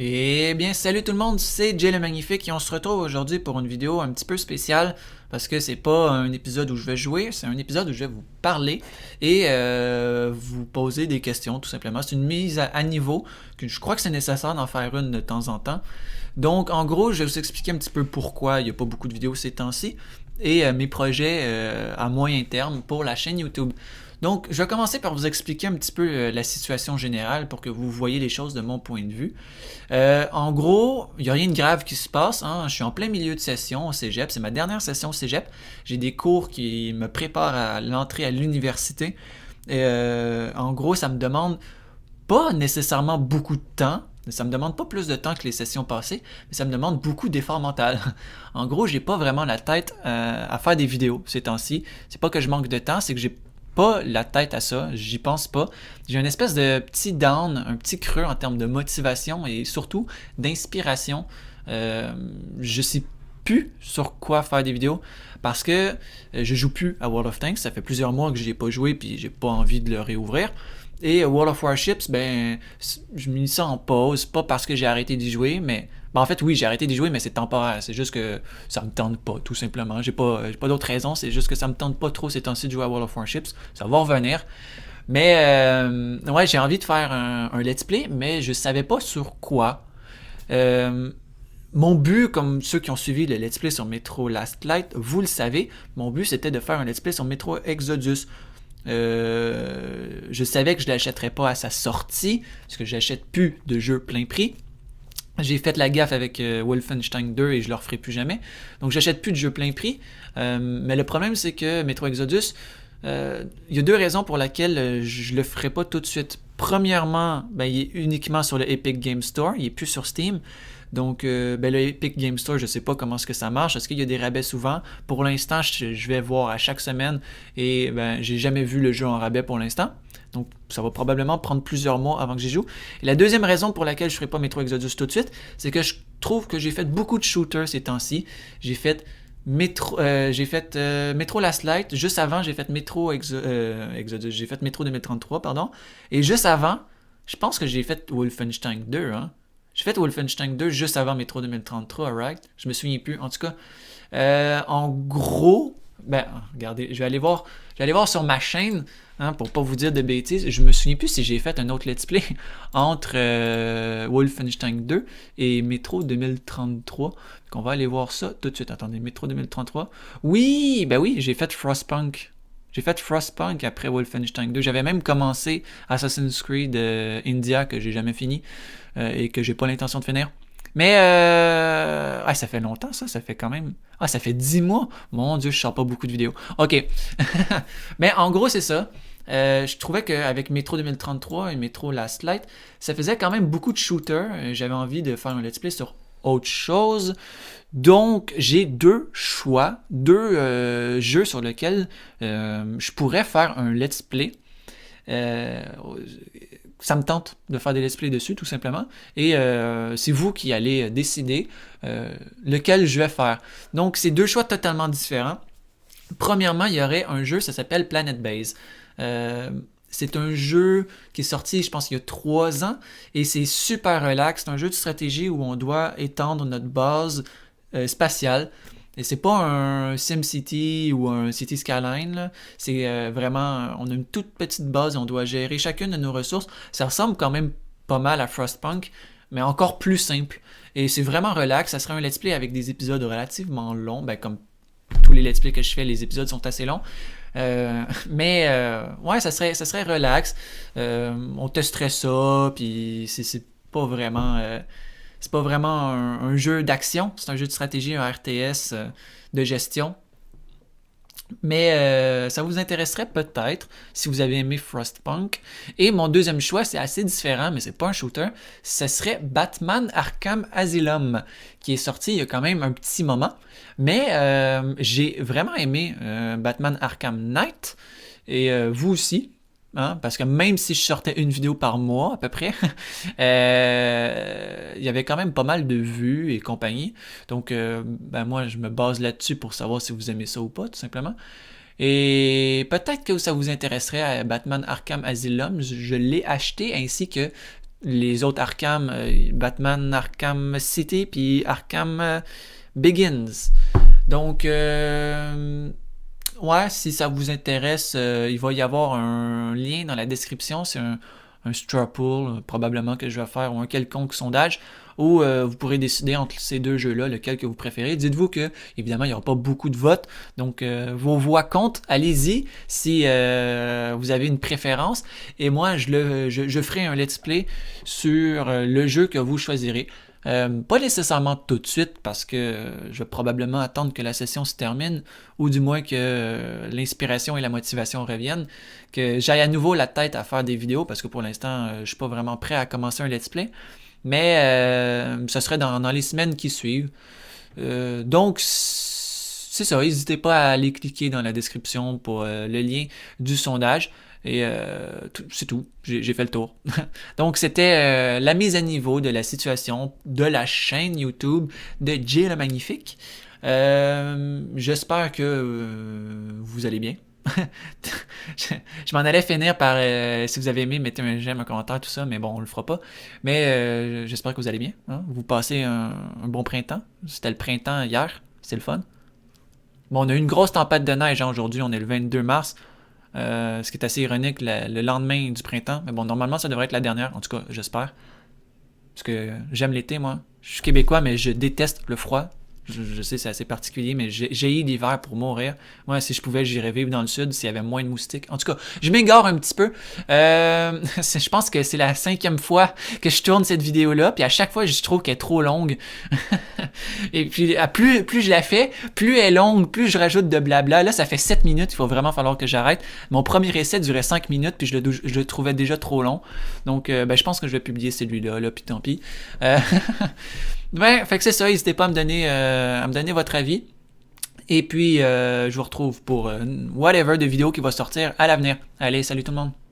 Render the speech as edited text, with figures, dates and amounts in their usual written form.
Eh bien, salut tout le monde, c'est Jay le Magnifique et on se retrouve aujourd'hui pour une vidéo un petit peu spéciale parce que c'est pas un épisode où je vais jouer, c'est un épisode où je vais vous parler et vous poser des questions tout simplement. C'est une mise à niveau que je crois que c'est nécessaire d'en faire une de temps en temps. Donc, en gros, je vais vous expliquer un petit peu pourquoi il n'y a pas beaucoup de vidéos ces temps-ci et mes projets à moyen terme pour la chaîne YouTube. Donc, je vais commencer par vous expliquer un petit peu la situation générale pour que vous voyez les choses de mon point de vue. En gros, il n'y a rien de grave qui se passe. Hein. Je suis en plein milieu de session au cégep. C'est ma dernière session au cégep. J'ai des cours qui me préparent à l'entrée à l'université. En gros, ça me demande pas nécessairement beaucoup de temps. Ça me demande pas plus de temps que les sessions passées, mais ça me demande beaucoup d'effort mental. En gros, j'ai pas vraiment la tête à faire des vidéos ces temps-ci. C'est pas que je manque de temps, c'est que j'ai pas la tête à ça, j'y pense pas. J'ai une espèce de petit down, un petit creux en termes de motivation et surtout d'inspiration. Je sais plus sur quoi faire des vidéos parce que je joue plus à World of Tanks. Ça fait plusieurs mois que je n'ai pas joué puis j'ai pas envie de le réouvrir. Et World of Warships, ben, je mis ça en pause, pas parce que j'ai arrêté d'y jouer, mais ben en fait oui, j'ai arrêté d'y jouer, mais c'est temporaire. C'est juste que ça me tente pas, tout simplement. J'ai pas d'autre raison, c'est juste que ça me tente pas trop ces temps-ci de jouer à World of Warships. Ça va revenir. Mais ouais, j'ai envie de faire un let's play, mais je savais pas sur quoi. Euh, Mon but, comme ceux qui ont suivi le let's play sur Metro Last Light, vous le savez, mon but c'était de faire un let's play sur Metro Exodus. Je savais que je ne l'achèterais pas à sa sortie, parce que j'achète plus de jeux plein prix. J'ai fait la gaffe avec Wolfenstein 2 et je ne le referai plus jamais. Donc j'achète plus de jeux plein prix. Mais le problème c'est que Metro Exodus, il y a deux raisons pour lesquelles je le ferai pas tout de suite. Premièrement, ben, il est uniquement sur le Epic Game Store, il est plus sur Steam. Donc, ben, le Epic Game Store, je sais pas comment est-ce que ça marche. Est-ce qu'il y a des rabais souvent? Pour l'instant, je vais voir à chaque semaine et ben, j'ai jamais vu le jeu en rabais pour l'instant. Donc, ça va probablement prendre plusieurs mois avant que j'y joue. Et la deuxième raison pour laquelle je ne ferai pas Metro Exodus tout de suite, c'est que je trouve que j'ai fait beaucoup de shooters ces temps-ci. J'ai fait Metro Last Light. Juste avant, j'ai fait Exodus. J'ai fait Metro 2033, pardon. Et juste avant, je pense que j'ai fait Wolfenstein 2. Hein. J'ai fait Wolfenstein 2 juste avant Metro 2033, right? Je me souviens plus. En tout cas, en gros, ben, regardez, je vais aller voir sur ma chaîne, hein, pour pas vous dire de bêtises. Je me souviens plus si j'ai fait un autre let's play entre Wolfenstein 2 et Metro 2033. Donc on va aller voir ça tout de suite. Attendez, Metro 2033. Oui, ben oui, j'ai fait Frostpunk. J'ai fait Frostpunk après Wolfenstein 2. J'avais même commencé Assassin's Creed India que j'ai jamais fini et que j'ai pas l'intention de finir. Mais ça fait longtemps ça fait quand même. Ah, ça fait 10 mois. Mon Dieu, je sors pas beaucoup de vidéos. OK. Mais en gros, c'est ça. Je trouvais qu'avec Metro 2033 et Metro Last Light, ça faisait quand même beaucoup de shooters. J'avais envie de faire un let's play sur autre chose. Donc, j'ai deux choix, deux jeux sur lesquels je pourrais faire un let's play. Euh, Ça me tente de faire des let's play dessus, tout simplement. Et c'est vous qui allez décider lequel je vais faire. Donc, c'est deux choix totalement différents. Premièrement, il y aurait un jeu, ça s'appelle Planet Base. C'est un jeu qui est sorti, je pense, il y a 3 ans, et c'est super relax. C'est un jeu de stratégie où on doit étendre notre base spatiale. Et c'est pas un SimCity ou un City Skyline, là. C'est vraiment, on a une toute petite base et on doit gérer chacune de nos ressources. Ça ressemble quand même pas mal à Frostpunk, mais encore plus simple. Et c'est vraiment relax. Ça serait un let's play avec des épisodes relativement longs, ben, comme tous les let's play que je fais, les épisodes sont assez longs. Ouais, ça serait relax. On testerait ça, puis c'est pas vraiment. C'est pas vraiment un jeu d'action, c'est un jeu de stratégie, un RTS de gestion. Mais ça vous intéresserait peut-être si vous avez aimé Frostpunk. Et mon deuxième choix, c'est assez différent, mais c'est pas un shooter. Ce serait Batman Arkham Asylum, qui est sorti il y a quand même un petit moment. Mais j'ai vraiment aimé Batman Arkham Knight. Et vous aussi. Hein, parce que même si je sortais une vidéo par mois à peu près, il y avait quand même pas mal de vues et compagnie. Donc, ben moi, je me base là-dessus pour savoir si vous aimez ça ou pas, tout simplement. Et peut-être que ça vous intéresserait à Batman Arkham Asylum. Je l'ai acheté ainsi que les autres Arkham, Batman Arkham City, puis Arkham Begins. Donc, ouais, si ça vous intéresse, il va y avoir un lien dans la description. C'est un straw poll, probablement que je vais faire, ou un quelconque sondage, où vous pourrez décider entre ces deux jeux-là, lequel que vous préférez. Dites-vous que, évidemment, il n'y aura pas beaucoup de votes, donc vos voix comptent. Allez-y si vous avez une préférence. Et moi, je ferai un let's play sur le jeu que vous choisirez. Pas nécessairement tout de suite parce que je vais probablement attendre que la session se termine ou du moins que l'inspiration et la motivation reviennent, que j'aille à nouveau la tête à faire des vidéos parce que pour l'instant je suis pas vraiment prêt à commencer un let's play, mais ce serait dans les semaines qui suivent. Donc c'est ça, n'hésitez pas à aller cliquer dans la description pour le lien du sondage. Et c'est tout, j'ai fait le tour. Donc c'était la mise à niveau de la situation de la chaîne YouTube de Jay le Magnifique. J'espère que vous allez bien. je m'en allais finir par si vous avez aimé, mettez un j'aime, un commentaire, tout ça, mais bon, on le fera pas. Mais j'espère que vous allez bien. Hein? Vous passez un bon printemps. C'était le printemps hier, c'est le fun. Bon, on a eu une grosse tempête de neige hein, aujourd'hui, on est le 22 mars. Ce qui est assez ironique le lendemain du printemps. Mais bon, normalement, ça devrait être la dernière. En tout cas, j'espère. Parce que j'aime l'été, moi. Je suis québécois, mais je déteste le froid. Je sais, c'est assez particulier, mais j'ai eu l'hiver pour mourir. Moi, si je pouvais, j'irais vivre dans le sud s'il y avait moins de moustiques. En tout cas, je m'égare un petit peu. Je pense que c'est la 5e fois que je tourne cette vidéo-là, puis à chaque fois, je trouve qu'elle est trop longue. Et puis, plus je la fais, plus elle est longue, plus je rajoute de blabla. Là, ça fait 7 minutes, il faut vraiment falloir que j'arrête. Mon premier essai durait 5 minutes, puis je le trouvais déjà trop long. Donc, je pense que je vais publier celui-là, là, puis tant pis. Ouais, fait que c'est ça, n'hésitez pas à me donner votre avis. Et puis, je vous retrouve pour whatever de vidéo qui va sortir à l'avenir. Allez, salut tout le monde!